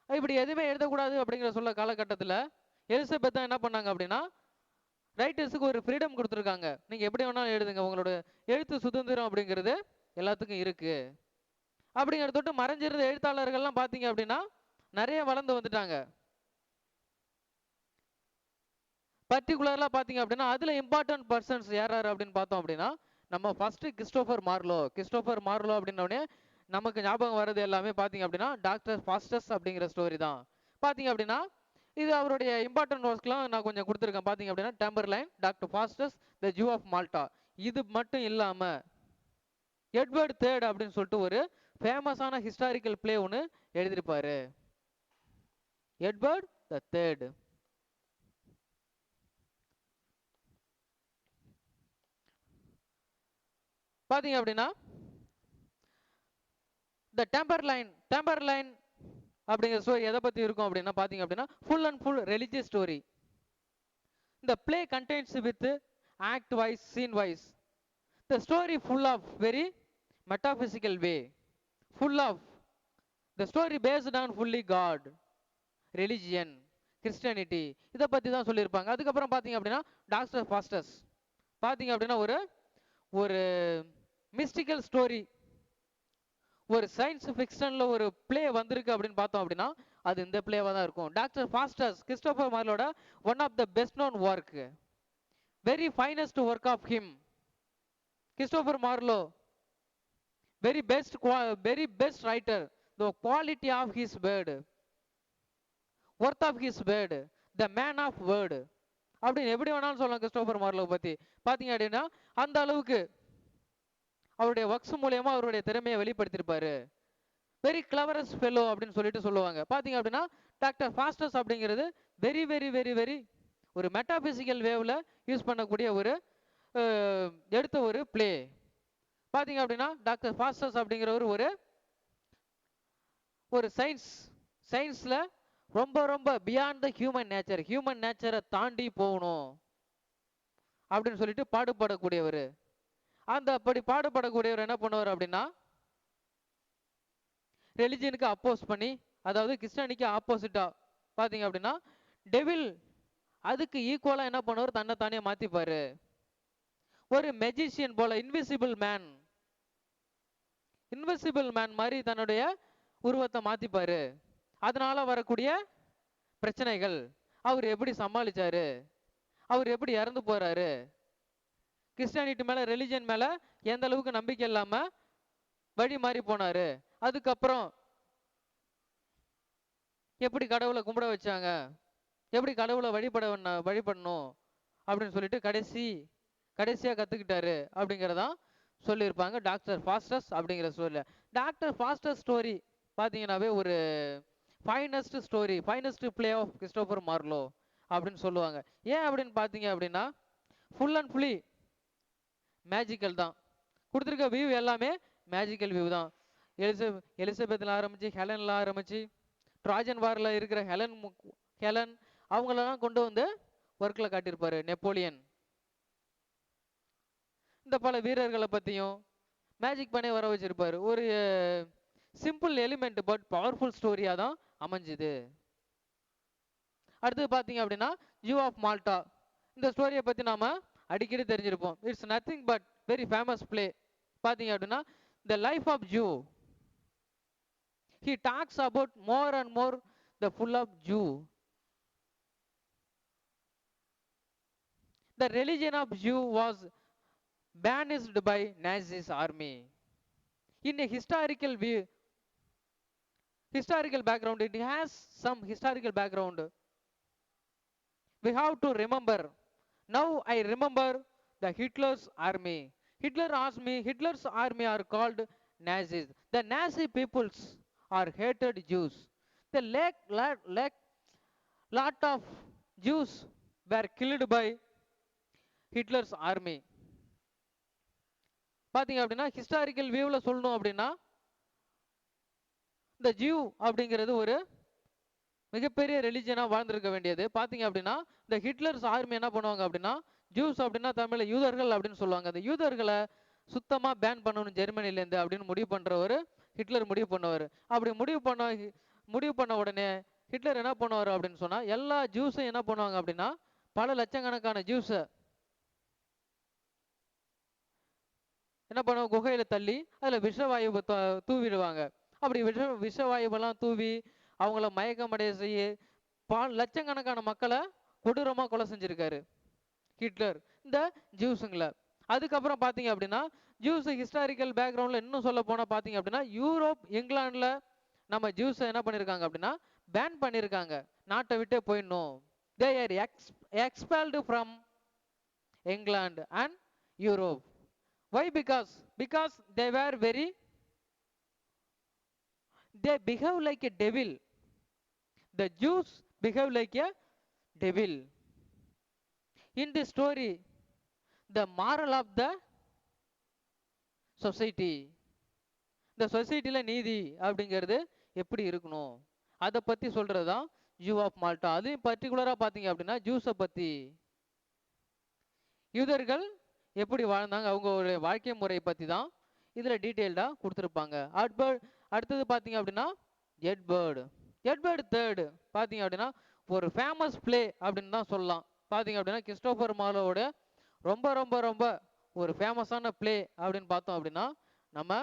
இப்படி எதுவுமே எழுதக்கூடாது அப்படிங்கிற சொல்ல காலகட்டத்தில் எலிசபெத் தான் என்ன பண்ணாங்க அப்படின்னா ரைட்டர்ஸுக்கு ஒரு ஃப்ரீடம் கொடுத்துருக்காங்க. நீங்கள் எப்படி வேணாலும் எழுதுங்க, உங்களோட எழுத்து சுதந்திரம் அப்படிங்கிறது எல்லாத்துக்கும் இருக்குது அப்படிங்கிறத தொட்டு மறைஞ்சிருந்த எழுத்தாளர்கள்லாம் பார்த்தீங்க அப்படின்னா நிறைய வளர்ந்து வந்துட்டாங்க. பர்டிகுலராக பார்த்தீங்க அப்படின்னா அதில் இம்பார்ட்டன்ட் பர்சன்ஸ் யார் யார் அப்படின்னு பார்த்தோம் அப்படின்னா நம்ம ஃபஸ்ட்டு கிறிஸ்டோஃபர் மார்லோ அப்படின்னோடனே நமக்கு ஞாபகம் வர்றது எல்லாமே பார்த்தீங்க அப்படின்னா டாக்டர் ஃபாஸ்டஸ் அப்படிங்கிற ஸ்டோரி தான். பார்த்தீங்க அப்படின்னா இது அவருடைய இம்பார்ட்டன்ட் ஒர்க்லாம் நான் கொஞ்சம் கொடுத்துருக்கேன். பார்த்தீங்க அப்படின்னா Tamburlaine, Doctor Faustus, the Jew of Malta. இது மட்டும் இல்லாமல் எட்வர்ட் தேர்ட் அப்படின்னு சொல்லிட்டு ஒரு ஃபேமஸான ஹிஸ்டாரிக்கல் பிளே ஒன்று எழுதியிருப்பாரு. Edward the third. பார்த்தீங்க அப்படின்னா த டெம்பர்லைன் அப்படிங்கிற ஸ்டோரி எதை பற்றி இருக்கும் அப்படின்னா பார்த்தீங்க அப்படின்னா full and full religious story. இந்த play contains with act wise, scene wise, the story full of very metaphysical way, full of the story based on fully God, religion, Christianity, இதை பற்றி தான் சொல்லியிருப்பாங்க. அதுக்கப்புறம் பார்த்தீங்க அப்படின்னா டாக்டர் ஃபாஸ்டஸ் பார்த்தீங்க அப்படின்னா ஒரு மிஸ்டிக்கல் ஸ்டோரி, ஒரு சயின்ஸ் ஃபிக்ஷனில் ஒரு பிளே வந்திருக்கு அப்படின்னு பார்த்தோம் அப்படின்னா அது இந்த பிளேவாக தான் இருக்கும். டாக்டர் ஃபாஸ்டஸ் கிறிஸ்டோபர் மார்லோட one of the best known work, very finest work of him. Christopher Marlowe very best writer, the quality of his word, worth of his word, the man of word அப்படின்னு எப்படி வேணாலும் சொல்லலாம் கிறிஸ்டோபர் மார்லோ பற்றி. பார்த்தீங்க அப்படின்னா அந்த அளவுக்கு அவருடைய ஒர்க்ஸ் மூலியமா அவருடைய திறமையை வெளிப்படுத்தியிருப்பாரு. வெரி கிளவரஸ்ட் ஃபெல்லோ அப்படின்னு சொல்லிட்டு சொல்லுவாங்க. பார்த்தீங்க அப்படின்னா டாக்டர் ஃபாஸ்டஸ் அப்படிங்கிறது வெரி வெரி வெரி வெரி ஒரு மெட்டாபிசிக்கல் வேவ்ல யூஸ் பண்ணக்கூடிய ஒரு எடுத்த ஒரு பிளே. பார்த்தீங்க அப்படின்னா டாக்டர் ஃபாஸ்டஸ் அப்படிங்கிறவர் ஒரு ஒரு சயின்ஸ்ல ரொம்ப ரொம்ப பியாண்ட் த ஹியூமன் நேச்சரை தாண்டி போகணும் அப்படின்னு சொல்லிட்டு பாடுபடக்கூடியவர். அந்த அப்படி பாடுபடக்கூடியவர் என்ன பண்ணுவார் அப்படின்னா ரெலிஜியனுக்கு அப்போஸ் பண்ணி, அதாவது கிறிஸ்டியானிக்கு ஆப்போசிட்டா பார்த்தீங்க அப்படின்னா டெவில் அதுக்கு ஈக்குவலா என்ன பண்ணுவார், தன்னை தானே மாத்திப்பாரு. ஒரு மெஜிஷியன் போல இன்விசிபிள் மேன் மாதிரி தன்னுடைய உருவத்தை மாத்திப்பாரு. அதனால வரக்கூடிய பிரச்சனைகள் அவர் எப்படி சமாளிச்சாரு, அவர் எப்படி இறந்து போறாரு, கிறிஸ்டியானிட்டி மேல ரிலிஜன் மேல எந்த அளவுக்கு நம்பிக்கை இல்லாம வழி மாறி போனாரு, அதுக்கப்புறம் எப்படி கடவுளை கும்பிட வச்சாங்க, எப்படி கடவுளை வழிபடணும் அப்படின்னு சொல்லிட்டு கடைசியா கத்துக்கிட்டாரு அப்படிங்கிறதான் சொல்லியிருப்பாங்க டாக்டர் ஃபாஸ்டஸ் அப்படிங்கிற ஸ்டோரியில. டாக்டர் ஃபாஸ்டஸ் ஸ்டோரி பார்த்தீங்கன்னாவே ஒரு finest play off Christopher Marlowe அப்படின்னு சொல்லுவாங்க. ஏன் அப்படின்னு பார்த்தீங்க அப்படின்னா ஃபுல் அண்ட் ஃபுல்லி மேஜிக்கல் தான். கொடுத்துருக்க வியூ எல்லாமே மேஜிக்கல் வியூ தான். எலிசபெத்தில் ஆரம்பிச்சு ஹெலன்ல ஆரம்பிச்சு ட்ராஜன் வாரில் இருக்கிற ஹெலன் அவங்களெல்லாம் கொண்டு வந்து ஒர்க்கில் காட்டியிருப்பாரு. நெப்போலியன், இந்த பல வீரர்களை பற்றியும் மேஜிக் பண்ணி வர வச்சிருப்பாரு. ஒரு சிம்பிள் எலிமெண்ட் பட் பவர்ஃபுல் ஸ்டோரியாக தான் அமைஞ்சுது. அடுத்தது பார்த்தீங்க அப்படின்னா ஜூ ஆஃப் மால்டா. இந்த ஸ்டோரியை பற்றி நாம அடிக்கடி தெரிஞ்சிருப்போம். It's nothing but very famous play. பார்த்தீங்க அப்படின்னா the life of Jew. He talks about more and more the full of Jew. The religion of Jew was banished by Nazis army. In a historical background, it has some historical background. We have to remember. Now I remember the Hitler's army. Hitler's army are called Nazis. The Nazi peoples are hated Jews. The lot of Jews were killed by Hitler's army. பார்த்தீங்க அப்படின்னா ஹிஸ்டாரிக்கல் வியூவில் சொல்லணும் அப்படின்னா இந்த ஜியூ அப்படிங்கிறது ஒரு மிகப்பெரிய ரிலிஜனாக வாழ்ந்திருக்க வேண்டியது. பார்த்தீங்க அப்படின்னா இந்த ஹிட்லர்ஸ் ஆர்மி என்ன பண்ணுவாங்க அப்படின்னா ஜூஸ் அப்படின்னா தமிழில் யூதர்கள் அப்படின்னு சொல்லுவாங்க. அந்த யூதர்களை சுத்தமாக பேன் பண்ணணும் ஜெர்மனிலேருந்து அப்படின்னு முடிவு பண்ணுறவர் ஹிட்லர் முடிவு பண்ணுவார். அப்படி முடிவு பண்ண உடனே ஹிட்லர் என்ன பண்ணுவார் அப்படின்னு சொன்னால் எல்லா ஜூஸையும் என்ன பண்ணுவாங்க அப்படின்னா பல லட்சக்கணக்கான ஜூஸை என்ன பண்ணுவாங்க குகையில் தள்ளி அதில் விஷவாயு தூவிடுவாங்க. அப்படி விஷவாயுவெல்லாம் தூவி அவங்கள மயக்கமடைய செய்ய லட்சக்கணக்கான மக்களை கொடூரமாக கொலை செஞ்சிருக்காரு ஹிட்லர் இந்த ஜூஸுங்களை. அதுக்கப்புறம் பார்த்தீங்க அப்படின்னா ஜூஸ் ஹிஸ்டாரிக்கல் பேக்ரவுண்டில் இன்னும் சொல்ல போனால் பார்த்தீங்க அப்படின்னா யூரோப் இங்கிலாண்டில் நம்ம ஜூஸை என்ன பண்ணியிருக்காங்க அப்படின்னா பேன் பண்ணியிருக்காங்க, நாட்டை விட்டே போயிடணும். They are expelled from England and Europe. Why? Because they behave like a devil. The Jews behave like a devil. In this story, the moral of the society, இந்த சொசைட்டில நீதி அப்படிங்கிறது எப்படி இருக்கணும் அதை பத்தி சொல்றதுதான் ஜூ ஆஃப் மால்டா. அதையும் பர்டிகுலரா பாத்தீங்க அப்படின்னா ஜூஸை பத்தி, யூதர்கள் எப்படி வாழ்ந்தாங்க அவங்களுடைய வாழ்க்கை முறை பற்றி தான் இதில் டீட்டெயில்டாக கொடுத்துருப்பாங்க. அடுத்தது பார்த்தீங்க அப்படின்னா எட்வர்டு III பார்த்தீங்க அப்படின்னா ஒரு ஃபேமஸ் பிளே அப்படின்னு தான் சொல்லலாம். பார்த்தீங்க அப்படின்னா கிறிஸ்டோபர் மார்லோவோட ரொம்ப ரொம்ப ரொம்ப ஒரு ஃபேமஸான பிளே அப்படின்னு பார்த்தோம் அப்படின்னா நம்ம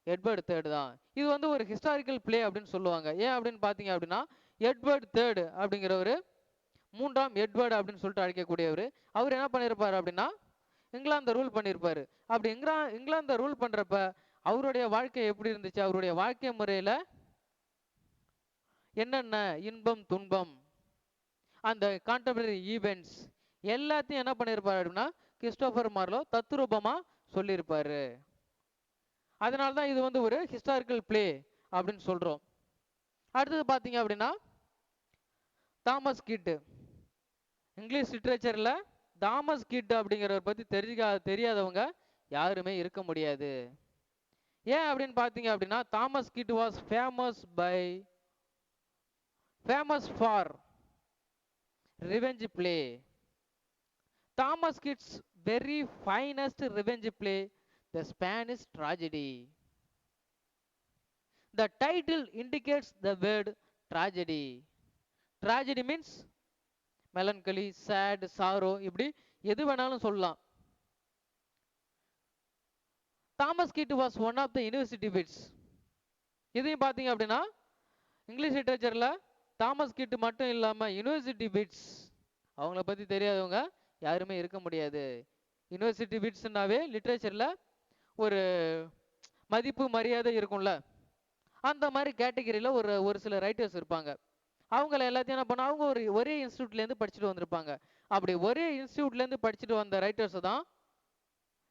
எட்வர்டு III தான். இது வந்து ஒரு ஹிஸ்டாரிக்கல் பிளே அப்படின்னு சொல்லுவாங்க. ஏன் அப்படின்னு பார்த்தீங்க அப்படின்னா எட்வர்டு III அப்படிங்கிறவர் 3ஆம் எட்வர்டு அப்படின்னு சொல்லிட்டு அழைக்கக்கூடியவர். அவர் என்ன பண்ணியிருப்பார் அப்படின்னா இங்கிலாந்தை ரூல் பண்ணியிருப்பாரு. அப்படி இங்கிலாந்தை ரூல் பண்றப்ப அவருடைய வாழ்க்கை எப்படி இருந்துச்சு, அவருடைய வாழ்க்கை முறையில என்னென்ன இன்பம் துன்பம் அந்த கான்டெம்பரரி ஈவெண்ட்ஸ் எல்லாத்தையும் என்ன பண்ணியிருப்பாரு அப்படின்னா கிறிஸ்டோபர் மார்லோ தத்ரூபமா சொல்லியிருப்பாரு. அதனால தான் இது வந்து ஒரு ஹிஸ்டாரிக்கல் பிளே அப்படின்னு சொல்றோம். அடுத்தது பார்த்தீங்க அப்படின்னா தாமஸ் கிட். இங்கிலீஷ் லிட்ரேச்சர்ல தாமஸ் கிட் அப்படிங்கிறவர் பத்தி தெரியாதவங்க யாருமே இருக்க முடியாது. ஏன் அப்படின்னு பார்த்தீங்க அப்படின்னா Thomas Kyd was famous for revenge play. Thomas kids very finest revenge play, the Spanish tragedy. The title indicates the word tragedy. Tragedy means melancholy, sad, sorrow, இப்படி எது வேணாலும் சொல்லலாம். Thomas Kyd was one of the university wits. இதையும் பார்த்தீங்க அப்படின்னா இங்கிலீஷ் லிட்ரேச்சர்ல தாமஸ் கிட் மட்டும் இல்லாம யூனிவர்சிட்டி விட்ஸ் அவங்கள பத்தி தெரியாதவங்க யாருமே இருக்க முடியாது. யூனிவர்சிட்டி விட்ஸ்னாவே லிட்ரேச்சர்ல ஒரு மதிப்பு மரியாதை இருக்கும்ல, அந்த மாதிரி கேட்டகரியில் ஒரு சில ரைட்டர்ஸ் இருப்பாங்க. அவங்கள எல்லாத்தையும் என்ன பண்ண அவங்க ஒரே இன்ஸ்டியூட்லேருந்து படிச்சுட்டு வந்திருப்பாங்க. அப்படி ஒரே இன்ஸ்டியூட்லேருந்து படிச்சுட்டு வந்த ரைட்டர்ஸை தான்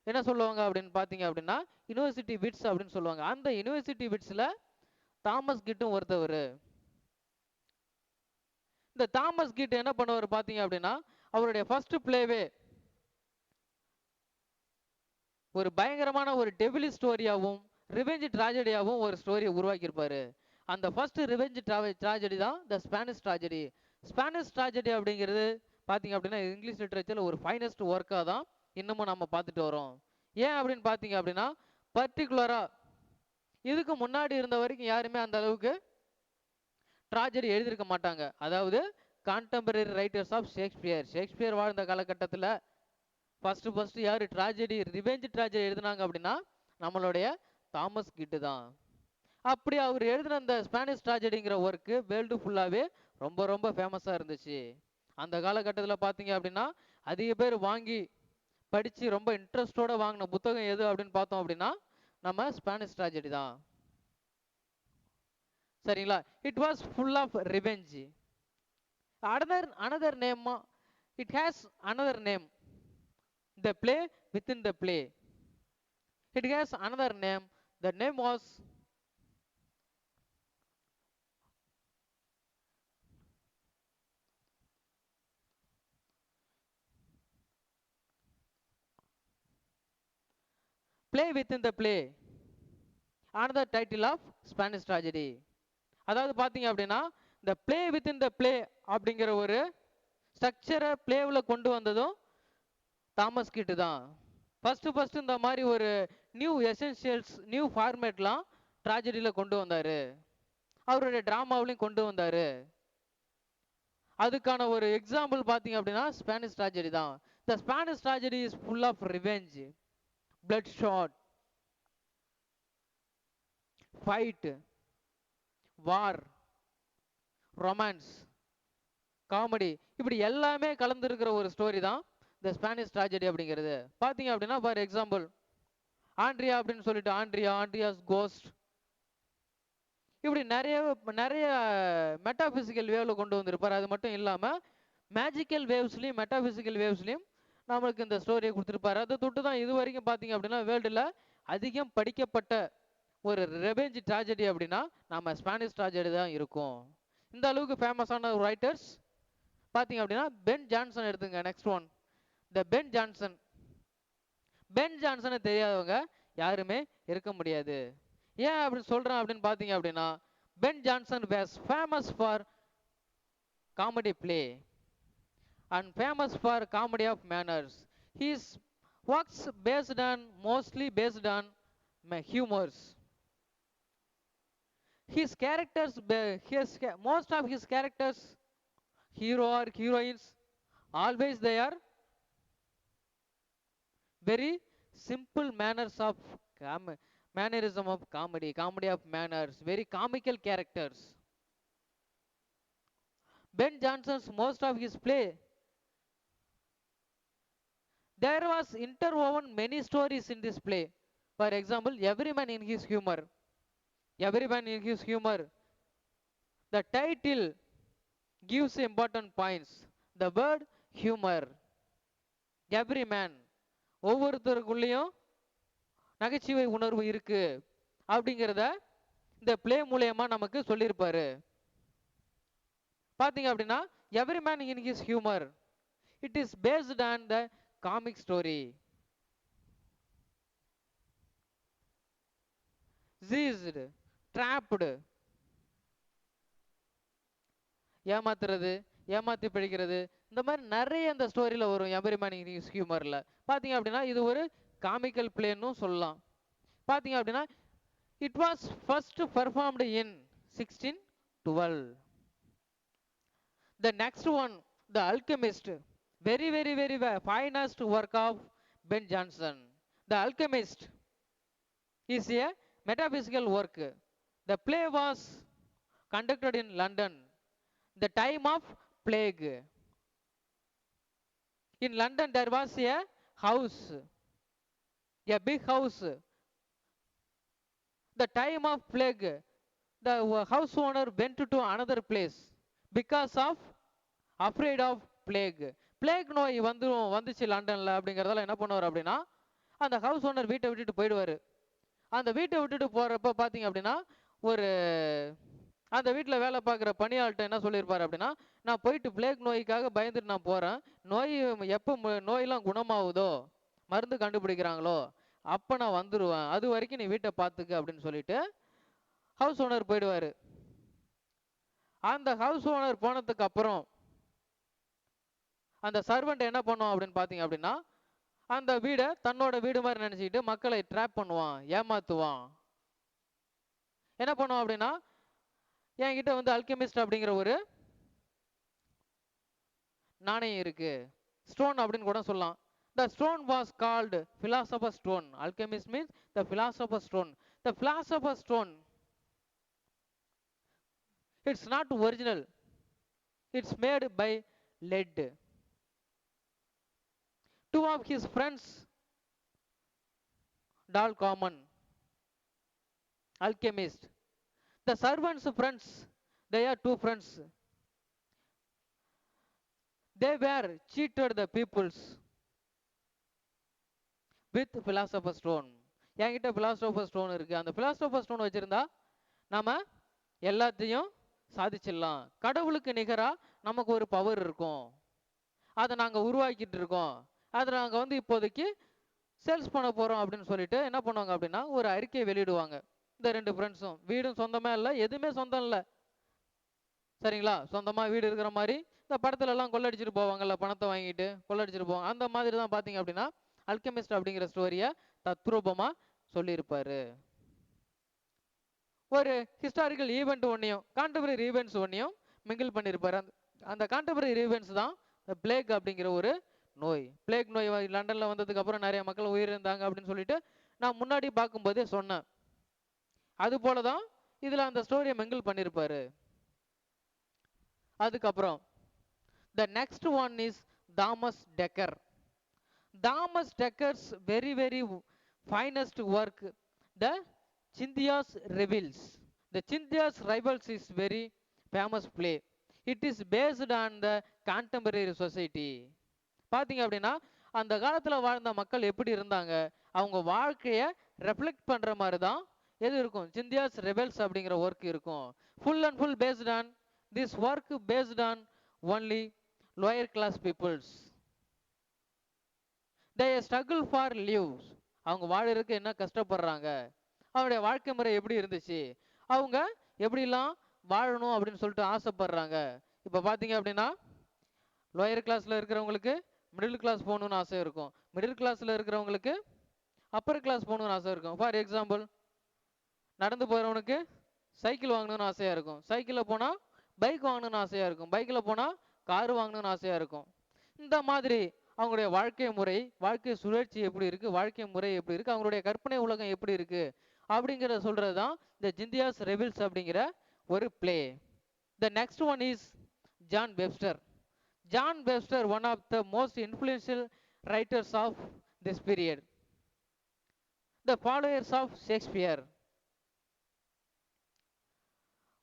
என்ன சொல்லுவாங்க அப்படின்னு பார்த்தீங்க அப்படின்னா யூனிவர்சிட்டி விட்ஸ் அப்படின்னு சொல்லுவாங்க. அந்த யூனிவர்சிட்டி விட்ஸில் தாமஸ் கிட்டும் ஒருத்தவர். இந்த தாமஸ் கிட் என்ன பண்ணுவார் பார்த்தீங்க அப்படின்னா அவருடைய ஃபர்ஸ்ட் பிளேவே ஒரு பயங்கரமான ஒரு டெவிலி ஸ்டோரியாவும் ரிவெஞ்ச் ட்ராஜடியாவும் ஒரு ஸ்டோரியை உருவாக்கியிருப்பாரு. அந்த ஃபர்ஸ்ட் ரிவெஞ்ச் ட்ராஜடி தான் the Spanish tragedy. Spanish tragedy அப்படிங்கிறது பார்த்தீங்க அப்படின்னா இங்கிலீஷ் லிட்ரேச்சரில் ஒரு ஃபைனஸ்ட் ஒர்க்காக தான் இன்னமும் நம்ம பார்த்துட்டு வரோம். ஏன் அப்படின்னு பார்த்தீங்க அப்படின்னா பர்டிகுலராக இதுக்கு முன்னாடி இருந்த வரைக்கும் யாருமே அந்த அளவுக்கு ட்ராஜடி எழுதியிருக்க மாட்டாங்க. அதாவது கான்டெம்பரரி ரைட்டர்ஸ் ஆஃப் ஷேக்ஸ்பியர் வாழ்ந்த காலகட்டத்தில் ஃபர்ஸ்ட் யார் ட்ராஜடி ரிவெஞ்ச் ட்ராஜடி எழுதினாங்க அப்படின்னா நம்மளுடைய தாமஸ் கிட் தான். அப்படி அவர் எழுதின அந்த ஸ்பானிஷ் ட்ராஜடிங்கிற ஒர்க்கு வேர்ல்டு ஃபுல்லாகவே ரொம்ப ரொம்ப ஃபேமஸாக இருந்துச்சு. அந்த காலகட்டத்தில் பார்த்தீங்க அப்படின்னா அதிக பேர் வாங்கி படித்து ரொம்ப இன்ட்ரெஸ்டோட வாங்கின புத்தகம் எது அப்படின்னு பார்த்தோம் அப்படின்னா நம்ம ஸ்பானிஷ் ட்ராஜடி தான். சரிங்களா? It was full of revenge. another name, it has another name, the play within the play. It has another name. The name was play within the play. Another title of Spanish tragedy. அதாவது பார்த்தீங்க அப்படின்னா இந்த play within the play அப்படிங்கிற ஒரு ஸ்ட்ரக்சரை பிளேவில் கொண்டு வந்ததும் தாமஸ் கிட் தான். ஃபர்ஸ்ட் இந்த மாதிரி ஒரு நியூ எசென்ஷியல்ஸ் நியூ ஃபார்மேட்லாம் ட்ராஜடியில் கொண்டு வந்தார். அவருடைய ட்ராமாவிலையும் கொண்டு வந்தார். அதுக்கான ஒரு எக்ஸாம்பிள் பார்த்தீங்க அப்படின்னா ஸ்பானிஷ் ட்ராஜடி தான். The Spanish tragedy is full of revenge, blood shot, fight, war, romance, comedy, இப்படி எல்லாமே கலந்துருக்கிற ஒரு ஸ்டோரி தான் த ஸ்பானிஷ் ட்ராஜடி அப்படிங்கிறது. பார்த்தீங்க அப்படின்னா ஃபார் எக்ஸாம்பிள் ஆண்ட்ரியா அப்படின்னு சொல்லிட்டு ஆண்ட்ரியாஸ் கோஸ்ட், இப்படி நிறைய மெட்டாபிசிக்கல் வேவ்ல கொண்டு வந்திருப்பார். அது மட்டும் இல்லாமல் மேஜிக்கல் வேவ்ஸ்லையும் மெட்டாபிசிக்கல் வேவ்ஸ்லையும் நம்மளுக்கு இந்த ஸ்டோரியை கொடுத்துருப்பாரு. அதை தொட்டு தான் இது வரைக்கும் பார்த்தீங்க அப்படின்னா வேர்ல்டில் அதிகம் படிக்கப்பட்ட ஒரு ரெவெஞ்ச் ட்ராஜடி அப்படின்னா நம்ம ஸ்பானிஷ் ட்ராஜடி தான் இருக்கும். இந்த அளவுக்கு ஃபேமஸான ரைட்டர்ஸ் பார்த்தீங்க அப்படின்னா பென் ஜான்சன் எடுத்துங்க. நெக்ஸ்ட் ஒன் த பென் ஜான்சனை தெரியாதவங்க யாருமே இருக்க முடியாது. ஏன் அப்படி சொல்றேன் அப்படின்னு பார்த்தீங்க அப்படின்னா Ben Jonson was famous for comedy play and famous for comedy of manners. His works mostly based on humors. His characters, most of his characters, hero or heroines, always they are very simple mannerism of comedy of manners, very comical characters. Ben Jonson's most of his play, there was interwoven many stories in this play. For example, everyman in his humor. The title gives important points. The word humor, every man, ஒவ்வொருத்தருக்குள்ளேயும் நகைச்சுவை உணர்வு இருக்கு அப்படிங்கிறத இந்த பிளே மூலயமா நமக்கு சொல்லியிருப்பாரு. பாத்தீங்க அப்படின்னா every man in his humour, it is based on the comic story. Seized, dropped, ஏமாத்துறது, ஏமாத்தி பிழைக்கிறது, இந்த மாதிரி நிறைய இந்த ஸ்டோரியில வரும் எவ்ரி மேன் இன் ஹிஸ் ஹியூமர்ல. பாத்தீங்க அப்படின்னா இது ஒரு காமிக்கல் பிளேன்னு சொல்லலாம். பாத்தீங்க அப்படின்னா it was first performed in 1612. The next one, The Alchemist, very very very finest work of Ben Jonson. The Alchemist is a metaphysical work. The play was conducted in London, the time of plague. In London there was a house, a big house. The time of plague, the house owner went to another place because of afraid of plague. Plague நோய் வந்துச்சு லண்டன்ல அப்படிங்கறதால என்ன பண்ணுவார் அப்படின்னா அந்த ஹவுஸ் ஓனர் வீட்டை விட்டுட்டு போயிடுவாரு. அந்த வீட்டை விட்டுட்டு போறப்ப பாத்தீங்க அப்படின்னா ஒரு அந்த வீட்டில் வேலை பார்க்குற பணியாள்கிட்ட என்ன சொல்லியிருப்பாரு அப்படின்னா, நான் போயிட்டு பிளேக் நோய்க்காக பயந்துட்டு நான் போறேன், நோய் எப்போ நோயெல்லாம் குணமாகுதோ, மருந்து கண்டுபிடிக்கிறாங்களோ அப்ப நான் வந்துருவேன், அது வரைக்கும் நீ வீட்டை பார்த்துக்க அப்படின்னு சொல்லிட்டு ஹவுஸ் ஓனர் போயிடுவாரு. அந்த ஹவுஸ் ஓனர் போனதுக்கு அப்புறம் அந்த சர்வெண்ட் என்ன பண்ணுவான் அப்படின்னு பாத்தீங்க அப்படின்னா அந்த வீடை தன்னோட வீடு மாதிரி நினைச்சுக்கிட்டு மக்களை ட்ராப் பண்ணுவான், ஏமாத்துவான். என்ன பண்ணுவான் அப்படின்னா என்கிட்ட வந்து அல்கெமிஸ்ட் அப்படிங்கிற ஒரு நாணயம் இருக்கு, ஸ்டோன் அப்படின்னு கூட சொல்லலாம். The stone was called philosopher's stone. Alchemist means the philosopher's stone. The philosopher's stone, it's not original, it's made by lead. Two of his friends, Dal common alchemist. The servants' friends, they are two friends. They were cheated the peoples with philosopher's stone. என்கிட்ட philosopher's stone இருக்கு, அந்த philosopher's stone வச்சிருந்தா நாம எல்லாத்தையும் சாதிச்சிடலாம், கடவுளுக்கு நிகரா நமக்கு ஒரு பவர் இருக்கும், அதை நாங்க உருவாக்கிட்டு இருக்கோம், அதை நாங்க வந்து இப்போதைக்கு சேல்ஸ் பண்ண போறோம் அப்படின்னு சொல்லிட்டு என்ன பண்ணுவாங்க அப்படின்னா ஒரு அறிக்கை வெளியிடுவாங்க. இந்த ரெண்டு ஃப்ரெண்ட்ஸும், வீடும் சொந்தமா இல்லை, எதுவுமே சொந்தம் இல்லை, சரிங்களா, சொந்தமா வீடு இருக்கிற மாதிரி இந்த படத்துல எல்லாம் கொள்ளடிச்சிட்டு போவாங்கல்ல, பணத்தை வாங்கிட்டு கொள்ளடிச்சிட்டு போவாங்க, அந்த மாதிரி தான் பாத்தீங்க அப்படின்னா அல்கெமிஸ்ட் அப்படிங்கிற ஸ்டோரியை தத்ரூபமா சொல்லியிருப்பாரு. ஒரு ஹிஸ்டாரிக்கல் ஈவெண்ட் ஒன்னையும் கான்டெம்பரரி ஈவெண்ட்ஸ் ஒன்னையும் மிங்கிள் பண்ணியிருப்பாரு. அந்த கான்டெம்பரரி ஈவெண்ட்ஸ் தான் பிளேக் அப்படிங்கிற ஒரு நோய். பிளேக் நோய் லண்டன்ல வந்ததுக்கு அப்புறம் நிறைய மக்கள் உயிரிழந்தாங்க அப்படின்னு சொல்லிட்டு நான் முன்னாடி பார்க்கும்போதே சொன்னேன். அது போலதான் இதுல அந்த ஸ்டோரியை மிங்கிள் பண்ணியிருப்பாரு. அதுக்கப்புறம் the next one is Thomas Dekker. Thomas Dekker's very very finest work, the Cynthia's Revels. The Cynthia's Revels is very famous play. It is based on the contemporary society. பாத்தீங்க அப்படின்னா அந்த காலத்துல வாழ்ந்த மக்கள் எப்படி இருந்தாங்க, அவங்க வாழ்க்கைய ரெஃப்ளெக்ட் பண்ற மாதிரி தான் எது இருக்கும், சிந்தியாஸ் ரெபெல்ஸ் அப்படிங்கிற ஒர்க் இருக்கும். Full and full based on this work, based on only lower class peoples. they struggle for lives. அவங்க வாழறதுக்கு என்ன கஷ்டப்படுறாங்க, அவங்களுடைய வாழ்க்கை முறை எப்படி இருந்துச்சு, அவங்க எப்படிலாம் வாழணும் அப்படின்னு சொல்லிட்டு ஆசைப்படுறாங்க. இப்போ பார்த்தீங்க அப்படின்னா லோயர் கிளாஸில் இருக்கிறவங்களுக்கு மிடில் கிளாஸ் போகணுன்னு ஆசை இருக்கும், மிடில் கிளாஸில் இருக்கிறவங்களுக்கு அப்பர் கிளாஸ் போகணுன்னு ஆசை இருக்கும். ஃபார் எக்ஸாம்பிள், நடந்து போகிறவனுக்கு சைக்கிள் வாங்கணும்னு ஆசையாக இருக்கும், சைக்கிளில் போனால் பைக் வாங்கணும்னு ஆசையாக இருக்கும், பைக்கில் போனால் கார் வாங்கணும்னு ஆசையாக இருக்கும். இந்த மாதிரி அவங்களுடைய வாழ்க்கை முறை, வாழ்க்கை சுழற்சி எப்படி இருக்குது, வாழ்க்கை முறை எப்படி இருக்குது, அவங்களுடைய கற்பனை உலகம் எப்படி இருக்குது அப்படிங்கிறத சொல்கிறது தான் இந்த ஜிந்தியாஸ் ரெவில்ஸ் அப்படிங்கிற ஒரு play. The next one is John Webster. John Webster, one of the most influential writers of this period, the followers of Shakespeare,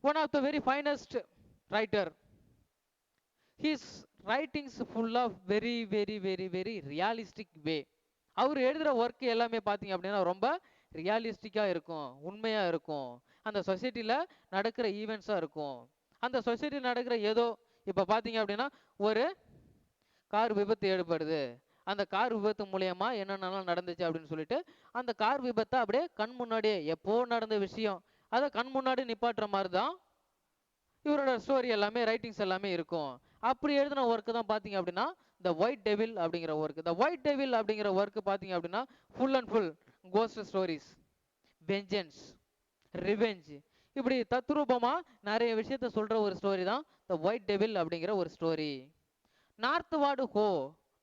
one of the very finest writer. His writings full of very very very very realistic way. அவர் எழுதுகிற ஒர்க் எல்லாமே பார்த்தீங்க அப்படின்னா ரொம்ப ரியாலிஸ்டிக்காக இருக்கும், உண்மையாக இருக்கும், அந்த சொசைட்டியில் நடக்கிற ஈவெண்ட்ஸாக இருக்கும். அந்த சொசைட்டியில் நடக்கிற ஏதோ இப்போ பார்த்தீங்க அப்படின்னா ஒரு கார் விபத்து ஏற்படுது, அந்த கார் விபத்து மூலயமா என்னென்னலாம் நடந்துச்சு அப்படின்னு சொல்லிட்டு அந்த கார் விபத்தை அப்படியே கண் முன்னாடியே எப்போ நடந்த விஷயம் அதை கண் முன்னாடி நிப்பாட்டுற மாதிரி தான் இவரோட ஸ்டோரி எல்லாமே, ரைட்டிங்ஸ் எல்லாமே இருக்கும். அப்படி எழுதின ஒர்க்கு தான் பார்த்தீங்க அப்படின்னா த ஒயிட் டெவில் அப்படிங்கிற ஒர்க். த ஒயிட் டெவில் அப்படிங்கிற ஒர்க்கு பார்த்தீங்க அப்படின்னா full and full ghost stories, vengeance, revenge, இப்படி தத்ரூபமாக நிறைய விஷயத்த சொல்கிற ஒரு ஸ்டோரி தான் த ஒயிட் டெவில் அப்படிங்கிற ஒரு ஸ்டோரி. நார்த்வார்டு ஹோ,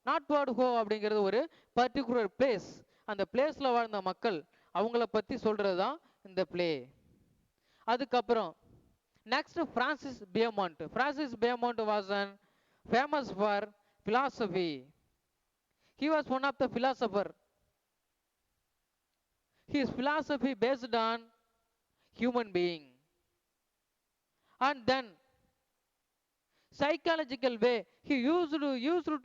நார்த்வார்டு ஹோ அப்படிங்கிறது ஒரு பர்டிகுலர் பிளேஸ், அந்த பிளேஸில் வாழ்ந்த மக்கள் அவங்கள பற்றி சொல்கிறது தான் இந்த பிளே. அதுக்கப்புறம் next Francis Beaumont. Francis Beaumont was an famous for philosophy. He was one of the philosopher. His philosophy based on human being and then psychological way. He used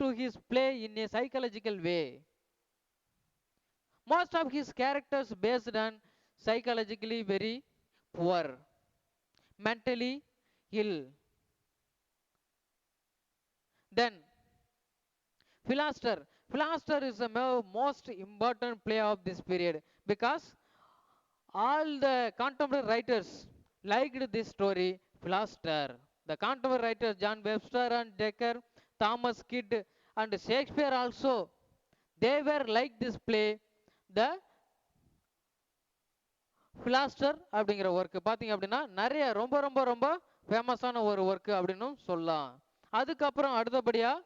to his play in a psychological way. Most of his characters based on psychologically very poor, mentally ill. Then Philoster. Philoster is the most important play of this period because all the contemporary writers liked this story, Philoster. The contemporary writers John Webster and Dekker, Thomas Kidd and Shakespeare also, they were like this play, the Philoster அப்படிங்கிற ஒர்க்கு பார்த்தீங்க அப்படின்னா நிறைய ரொம்ப ரொம்ப ரொம்ப ஃபேமஸான ஒரு ஒர்க்கு அப்படின்னு சொல்லலாம். அதுக்கப்புறம் அடுத்தபடியாக